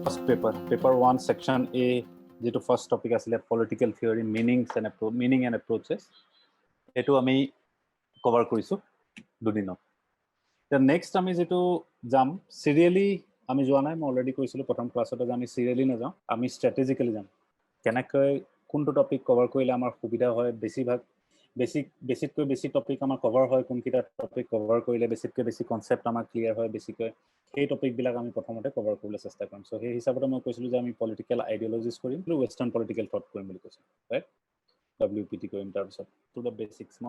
First paper 1, section A, the first topic is political theory, meaning and approaches. This we cover the next is jam serially. I already class serially strategically topic cover basic topic cover topic cover basic concept clear basic topic cover so political ideologies western political thought right WPT to the basics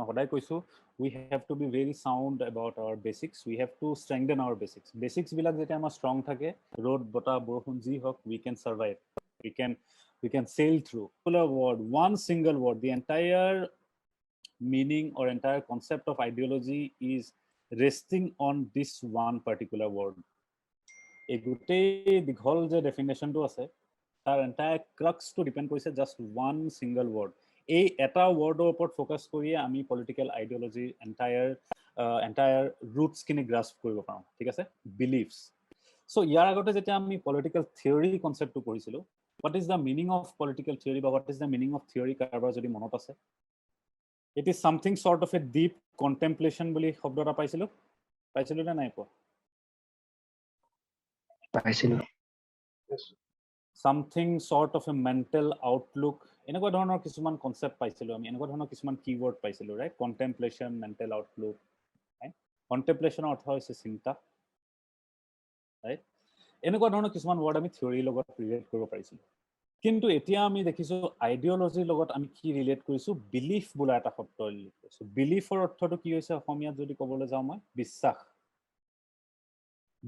we have to be very sound about our basics. We have to strengthen our basics strong road bota borkhun ji hok we can survive, we can sail through word, one single word, the entire meaning or entire concept of ideology is resting on this one particular word. A the definition to us, our entire crux to depend on just one single word. Eta word or focus korea ami political ideology entire roots kini grasp koribo paru. Thik ase beliefs. So yar agote jeta ami political theory concept to poricilo, what is the meaning of political theory or what is the meaning of theory karbar jodi monot ase? It is something sort of a deep contemplation boli shobdota paisilo na nai po paisilo. Yes. Something sort of a mental outlook. Enekwa dhৰণৰ কিছুমান concept পাইছিলো আমি, এনেকুৱা ধৰণৰ কিছুমান keyword পাইছিলো, right? Contemplation, mental outlook, right? Contemplation অৰ্থ হৈছে চিন্তা, right? এনেকুৱা ধৰণৰ কিছুমান word আমি theory লগত relate কৰিব পাৰিছিলো। কিন্তু এতিয়া আমি দেখিছো ideology লগত আমি কি relate কৰিছো, belief বোলা এটা শব্দ relate কৰিছো। Beliefৰ অৰ্থটো কি হৈছে অসমীয়াত যদি ক'বলৈ যাওঁ মই, বিশ্বাস।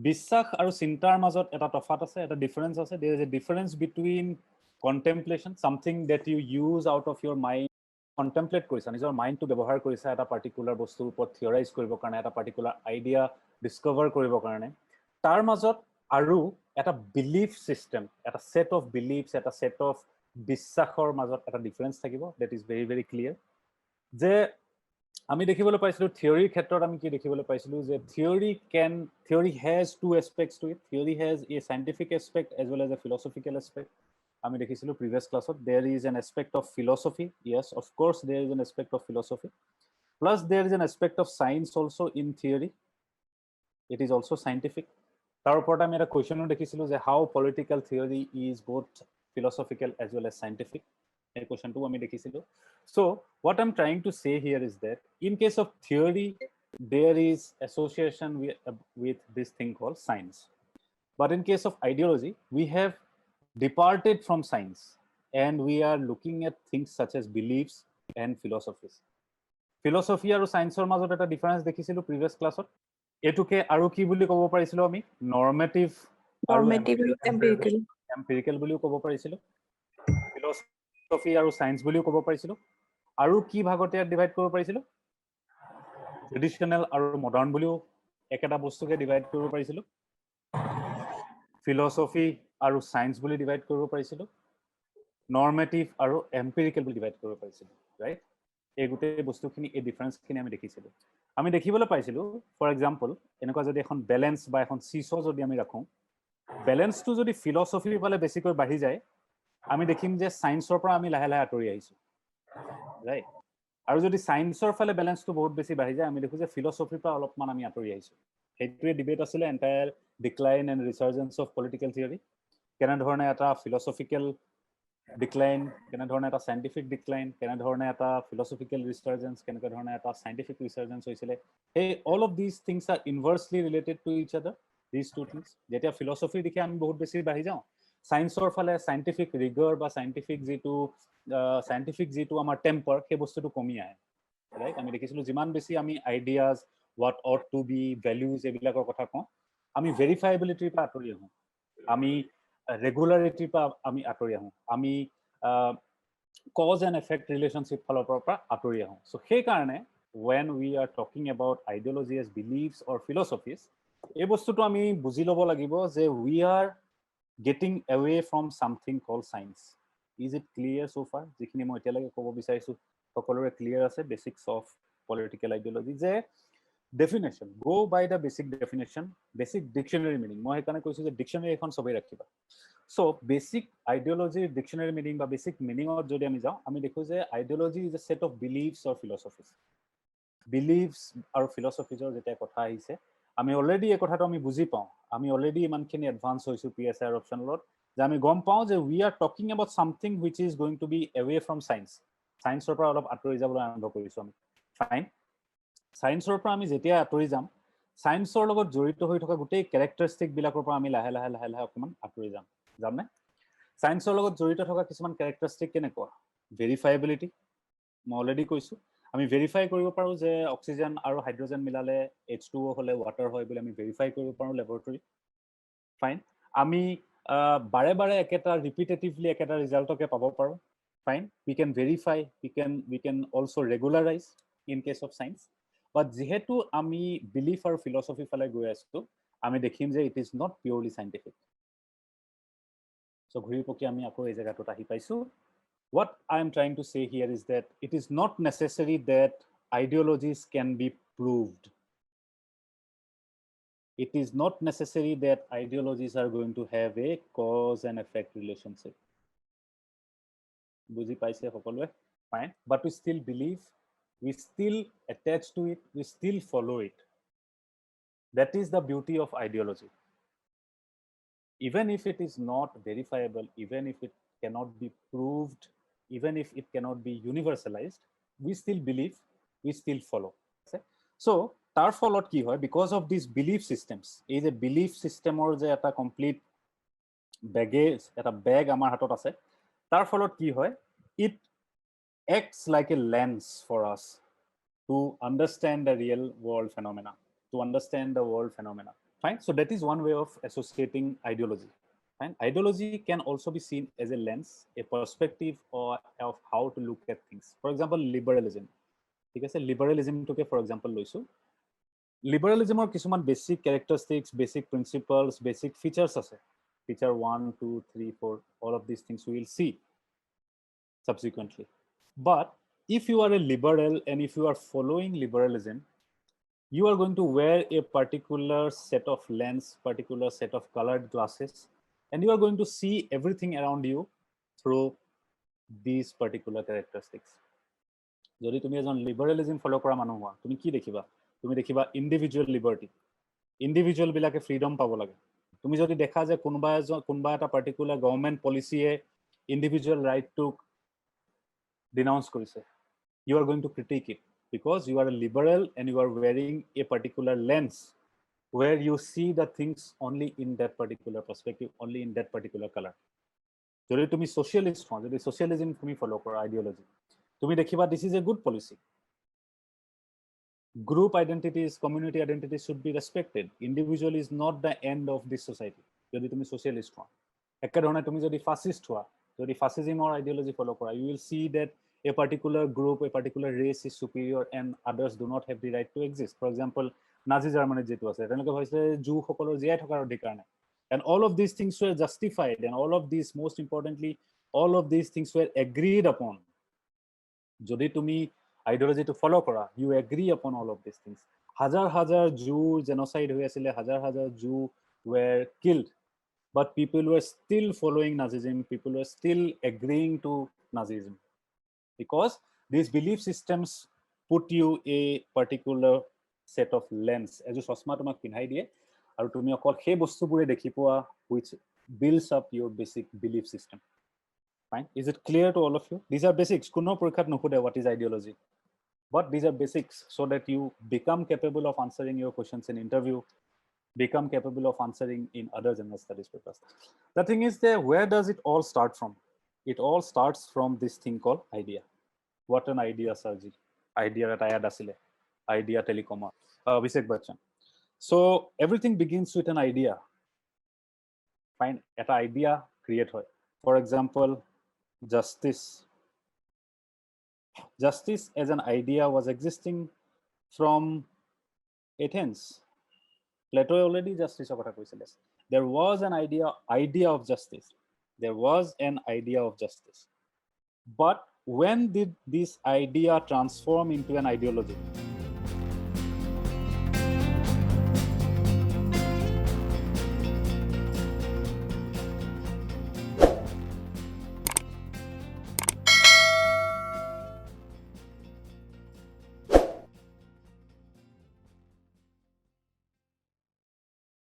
বিশ্বাস আৰু চিন্তাৰ মাজত এটা তফাত আছে, এটা ডিফাৰেন্স আছে। There is a difference between contemplation, something that you use out of your mind, contemplate কৰিছা, নিজৰ মাইণ্ডটো ব্যৱহাৰ কৰিছা এটা পাৰ্টিকুলাৰ বস্তুৰ ওপৰত থিয়ৰাইজ কৰিবৰ কাৰণে, এটা পাৰ্টিকুলাৰ আইডিয়া ডিস্কভাৰ কৰিবৰ কাৰণে। তাৰ মাজত আৰু এটা বিলিফ সিস্টেম, এটা সেট অফ বিলিফস, এটা সেট অফ বিশ্বাসৰ মাজত এটা ডিফাৰেন্স থাকিব। That is very very clear যে আমি দেখিবলৈ পাইছিলো থিওৰিৰ ক্ষেত্ৰত আমি কি দেখিবলৈ পাইছিলো যে theory has two aspects to it. Theory has a scientific aspect as well as a philosophical aspect. আমি দেখিছিলো previous classত there is an aspect of philosophy. Yes, of course there is an aspect of philosophy, plus there is an aspect of science also in theory. It is also scientific. তাৰ ওপৰত আমি এটা কোৱেশ্চনো দেখিছিলো যে how political theory is both philosophical as well as scientific. এই কোৱেশ্চনটো আমি দেখিছিলো। So what I'm trying to say here is that in case of theory there is association with this thing called science, but in case of ideology we have departed from science and we are looking at things such as beliefs and philosophies. Philosophy আৰু science মাজত এটা difference দেখিছিলো previous classত। এটুকে আৰু কি বুলি ক'ব পাৰিছিলো আমি, নৰ্মেটিভ আৰু এম্পিৰিকেল বুলিও ক'ব পাৰিছিলো, ফিলসফি আৰু সায়েন্স বুলিও ক'ব পাৰিছিলো। আৰু কি ভাগতে ডিভাইড কৰিব পাৰিছিলো, ট্ৰেডিশনাল আৰু মডাৰ্ণ বুলিও একেটা বস্তুকে ডিভাইড কৰিব পাৰিছিলো। ফিলসফি আৰু সায়েন্স বুলি ডিভাইড কৰিব পাৰিছিলো, নৰ্মেটিভ আৰু এম্পিৰিকেল বুলি ডিভাইড কৰিব পাৰিছিলো, ৰাইট? এই গোটেই বস্তুখিনি এই ডিফাৰেন্সখিনি আমি দেখিছিলো। আমি দেখিবলৈ পাইছিলো ফৰ এক্সাম্পল এনেকুৱা যদি এখন বেলেন্স বা এখন সিসো যদি আমি ৰাখো, বেলেন্সটো যদি ফিলসফিৰ ফালে বেছিকৈ বাঢ়ি যায় আমি দেখিম যে সায়েন্সৰ পৰা আমি লাহে লাহে আঁতৰি আহিছো, ৰাইট? আৰু যদি সায়েন্সৰ ফালে বেলেন্সটো বহুত বেছি বাঢ়ি যায় আমি দেখো যে ফিলসফিৰ পৰা অলপমান আমি আঁতৰি আহিছো। সেইটোৱে ডিবেট আছিলে entire decline and resurgence of political theory. কেনেধৰণে এটা ফিলসফিকেল ডিক্লাইন, কেনেধৰণে এটা সাইন্টিফিক ডিক্লাইন, কেনেধৰণে এটা ফিলসফিকেল ৰিসাৰ্জেন্স, কেনেকুৱা ধৰণে এটা সাইন্টিফিক ৰিসাৰ্জেন্স হৈছিলে। এই all of this things are inversely related to each other, this two things. যেতিয়া ফিলসফিৰ দিশে আমি বহুত বেছি বাঢ়ি যাওঁ, সায়েন্সৰ ফালে সাইন্টিফিক ৰিগৰ বা সাইন্টিফিক যিটো আমাৰ টেম্পাৰ সেই বস্তুটো কমি আহে, ৰাইট? আমি দেখিছিলো যিমান বেছি আমি ideas, what ought to be, values এইবিলাকৰ কথা কওঁ, আমি ভেৰিফাইবিলিটিৰ পৰা আঁতৰি আহোঁ, আমি ৰেগুলাৰিটিৰ পৰা আমি আঁতৰি আহোঁ, আমি কজ এণ্ড এফেক্ট ৰিলেশ্যনশ্বিপ ফালৰ পৰা আঁতৰি আহোঁ। চ' সেইকাৰণে when we are talking about ideology as beliefs or philosophies, এই বস্তুটো আমি বুজি ল'ব লাগিব যে we are getting away from something called science. Is it clear so far? যিখিনি মই এতিয়ালৈকে ক'ব বিচাৰিছো সকলোৰে ক্লিয়াৰ আছে বেসিক্স অফ পলিটিক্যাল আইডিয়োলজি, যে Definition. Go by the basic definition, basic dictionary meaning. Moi hekane koisu je dictionary ekhon sobai rakhiba. So basic ideology dictionary meaning ba basic meaning or jodi ami jao, ami dekho je ideology is a set of beliefs or philosophies. Beliefs or philosophies or jeta kotha ahise. Ami already e kotha to ami buji pao. Ami already iman khini advance hoisu PSIR option lot. Je ami gom pao je we are talking about something which is going to be away from science. Science or pora olop atori jabolo arambho korisu ami. Fine. Science or পৰা আমি যেতিয়া আঁতৰি যাম সায়েন্সৰ লগত জড়িত হৈ থকা গোটেই ক্যাৰেক্টাৰিষ্টিক বিলাকৰ পৰা আমি লাহে লাহে লাহে লাহে অকমান আঁতৰি যাম জামনে সায়েন্সৰ লগত জড়িত থকা কিছুমান ক্যাৰেক্টাৰিষ্টিক কেনেকুৱা ভেৰিফাইবিলিটি মই অলৰেডি কৈছো আমি ভেৰিফাই কৰিব পাৰো যে অক্সিজেন আৰু হাইড্ৰোজেন মিলালে H2O হলে ওয়াটাৰ হয় বুলি আমি ভেৰিফাই কৰিব পাৰো ল্যাবৰেটৰী ফাইন আমি বাৰে বাৰে একেটা ৰিপিটেটিভলি একেটা ৰিজাল্টকে পাব পাৰো fine we can verify we can also regularize in case of science. But যেহেতু আমি বিলিফ আৰু ফিলসফি ফালে গৈ আছো আমি দেখিম যে it is not purely scientific so ঘুৰি পকি আমি আকৌ এই জায়গাটোত আহি পাইছো what I am trying to say here is that it is not necessary that ideologies can be proved. It is not necessary that ideologies are going to have a cause and effect relationship. বুজি পাইছে সকলোৱে fine but we still believe, we still attach to it, we still follow it. That is the beauty of ideology. Even if it is not verifiable, even if it cannot be proved, even if it cannot be universalized, we still believe, we still follow. So tar folot ki hoy because of these belief systems, is a belief system or je eta complete baggage eta bag amar hatot ase tar folot ki hoy it acts like a lens for us to understand the real world phenomena, to understand the world phenomena. Fine. So that is one way of associating ideology. Fine. Ideology can also be seen as a lens, a perspective or of how to look at things. For example, liberalism. Okay, so liberalism took for example loisu. Liberalism or কিছুমান basic characteristics, basic principles, basic features ase. Feature 1, 2, 3, 4, all of these things we will see subsequently. But if you are a liberal and if you are following liberalism, you are going to wear a particular set of lens, particular set of colored glasses, and you are going to see everything around you through these particular characteristics. যদি তুমি এজন liberalism ফলো কৰা মানুহ হোৱা তুমি কি দেখিবা তুমি দেখিবা ইন্ডিভিজুয়াল লিবাৰ্টি ইন্ডিভিজুয়াল বিলাকে ফ্ৰীডম পাব লাগে তুমি যদি দেখা যে কোনবা এটা পাৰ্টিকুলাৰ গভৰ্নমেন্ট পলিচিয়ে ইন্ডিভিজুয়াল ৰাইটটোক ডিনাউন্স কৰিছে you are going to critique it because you are a liberal and you are wearing a particular lens where you see the things only in that particular perspective, only in that particular color. যদি তুমি socialist হও যদি socialism তুমি ফলো কৰা ideology তুমি দেখিবা this is a good policy. Group identities, community identities should be respected. Individual is not the end of this society. যদি তুমি socialist হও একে ধৰণে তুমি যদি fascist হও যদি fascism or ideology follow কৰা you will see that a particular group, a particular race is superior and others do not have the right to exist. For example, Nazi Germany যেটো আছে তেনেকৈ হৈছে জু সকলৰ জিয়াই থকাৰ অধিকাৰ নাই. And all of these things were justified and all of these, most importantly, all of these things were agreed upon. যদি তুমি ideology to follow কৰা you agree upon all of these things. হাজাৰ জু genocide হৈ আছিল হাজাৰ জু were killed, but people were still following Nazism, people were still agreeing to Nazism. Because these belief systems put you a particular set of lens as a chashma tomak pinhai diye aru tumi okol he bostu bure dekhi poa which builds up your basic belief system. Fine, is it clear to all of you? These are basics. Kuno porikhat nokhude what is ideology, but these are basics so that you become capable of answering your questions in interview, become capable of answering in other general studies papers. The thing is that where does it all start from? It all starts from this thing called idea. What an idea, Sarji. Idea that I had asile. Idea telecom. Abhishek Bachchan. So everything begins with an idea. Fine, an idea create hoy. For example, justice. Justice as an idea was existing from Athens. Plato already justice kotha koisile. There was an idea of justice. There was an idea of justice. But when did this idea transform into an ideology?